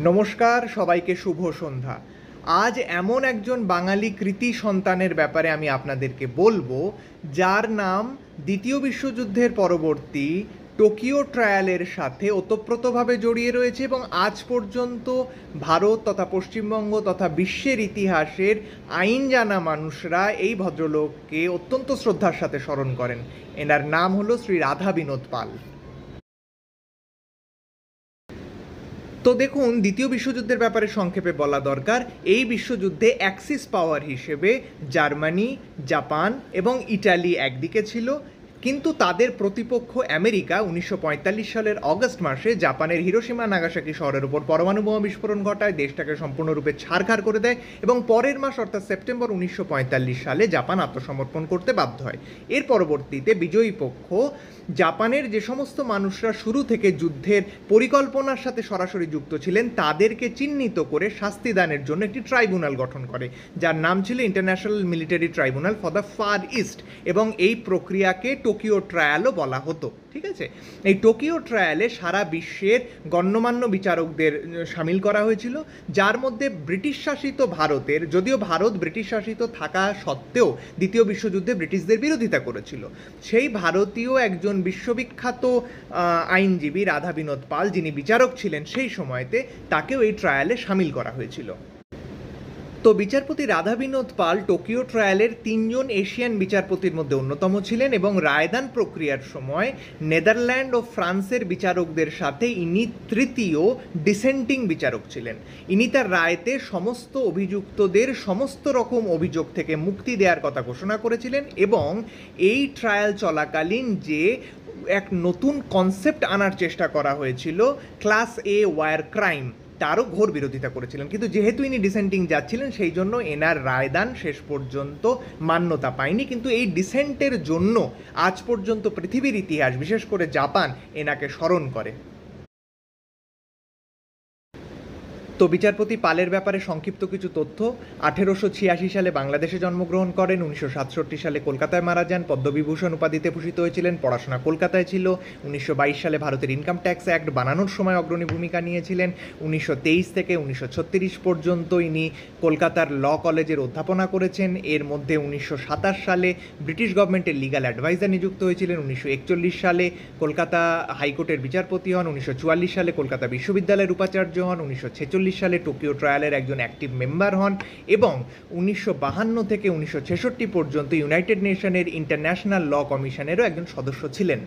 নমস্কার, সবাইকে শুভ সন্ধ্যা। আজ এমন একজন বাঙালি কৃতি সন্তানের ব্যাপারে আমি আপনাদেরকে বলবো, যার নাম দ্বিতীয় বিশ্বযুদ্ধের পরবর্তী টোকিও ট্রায়ালের সাথে ওতপ্রোতভাবে জড়িয়ে রয়েছে এবং আজ পর্যন্ত ভারত তথা পশ্চিমবঙ্গ তথা বিশ্বের ইতিহাসের আইন জানা মানুষরা এই ভদ্রলোককে অত্যন্ত শ্রদ্ধার সাথে স্মরণ করেন। এনার নাম হলো শ্রী রাধা বিনোদ পাল। তো দেখুন, দ্বিতীয় বিশ্বযুদ্ধের ব্যাপারে সংক্ষেপে বলা দরকার। এই বিশ্বযুদ্ধে অ্যাক্সিস পাওয়ার হিসেবে জার্মানি, জাপান এবং ইটালি একদিকে ছিল, কিন্তু তাদের প্রতিপক্ষ আমেরিকা 1945 সালের অগস্ট মাসে জাপানের হিরোশিমা নাগাসাকি শহরের উপর পরমাণু বোমা বিস্ফোরণ ঘটায়, দেশটাকে সম্পূর্ণরূপে ছারখার করে দেয় এবং পরের মাস অর্থাৎ সেপ্টেম্বর 1945 সালে জাপান আত্মসমর্পণ করতে বাধ্য হয়। এর পরবর্তীতে বিজয়ী পক্ষ জাপানের যে সমস্ত মানুষরা শুরু থেকে যুদ্ধের পরিকল্পনার সাথে সরাসরি যুক্ত ছিলেন তাদেরকে চিহ্নিত করে শাস্তি দানের জন্য একটি ট্রাইব্যুনাল গঠন করে, যার নাম ছিল International Military Tribunal for the Far East, এবং এই প্রক্রিয়াকে টোকিও ট্রায়ালও বলা হতো। ঠিক আছে, এই টোকিও ট্রায়ালে সারা বিশ্বের গণ্যমান্য বিচারকদের সামিল করা হয়েছিল, যার মধ্যে ব্রিটিশ শাসিত ভারতের, যদিও ভারত ব্রিটিশ শাসিত থাকা সত্ত্বেও দ্বিতীয় বিশ্বযুদ্ধে ব্রিটিশদের বিরোধিতা করেছিল, সেই ভারতীয় একজন বিশ্ববিখ্যাত আইনজীবী রাধা বিনোদ পাল, যিনি বিচারক ছিলেন সেই সময়তে, তাকেও এই ট্রায়ালে সামিল করা হয়েছিল। তো বিচারপতি রাধা বিনোদ পাল টোকিও ট্রায়ালের 3জন এশিয়ান বিচারপতির মধ্যে অন্যতম ছিলেন এবং রায়দান প্রক্রিয়ার সময় নেদারল্যান্ড ও ফ্রান্সের বিচারকদের সাথে ইনি তৃতীয় ডিসেন্টিং বিচারক ছিলেন। ইনি তার রায়তে সমস্ত অভিযুক্তদের সমস্ত রকম অভিযোগ থেকে মুক্তি দেওয়ার কথা ঘোষণা করেছিলেন এবং এই ট্রায়াল চলাকালীন যে এক নতুন কনসেপ্ট আনার চেষ্টা করা হয়েছিল, ক্লাস এ ওয়ার ক্রাইম, তারও ঘোর বিরোধিতা করেছিলেন। কিন্তু যেহেতু ইনি ডিসেন্টিং যাচ্ছিলেন, সেই জন্য এনার রায়দান শেষ পর্যন্ত মান্যতা পায়নি। কিন্তু এই ডিসেন্টের জন্য আজ পর্যন্ত পৃথিবীর ইতিহাস, বিশেষ করে জাপান, এনাকে স্মরণ করে। তো বিচারপতি পালের ব্যাপারে সংক্ষিপ্ত কিছু তথ্য: 1886 সালে বাংলাদেশে জন্মগ্রহণ করেন, 1967 সালে কলকাতায় মারা যান, পদ্মবিভূষণ উপাধিতে ভূষিত হয়েছিলেন, পড়াশোনা কলকাতায় ছিল, 1922 সালে ভারতের ইনকাম ট্যাক্স অ্যাক্ট বানানোর সময় অগ্রণী ভূমিকা নিয়েছিলেন, 1923 থেকে 1936 পর্যন্ত ইনি কলকাতার ল কলেজের অধ্যাপনা করেছেন। এর মধ্যে 1927 সালে ব্রিটিশ গভর্নমেন্টের লিগ্যাল অ্যাডভাইজার নিযুক্ত হয়েছিলেন, 1941 সালে কলকাতা হাইকোর্টের বিচারপতি হন, 1944 সালে কলকাতা বিশ্ববিদ্যালয়ের উপাচার্য হন, 1946 সালে টোকিও ট্রায়ালের একজন অ্যাক্টিভ মেম্বার হন এবং 1952 থেকে 1966 পর্যন্ত ইউনাইটেড নেশনের ইন্টারন্যাশনাল ল কমিশনেরও একজন সদস্য ছিলেন।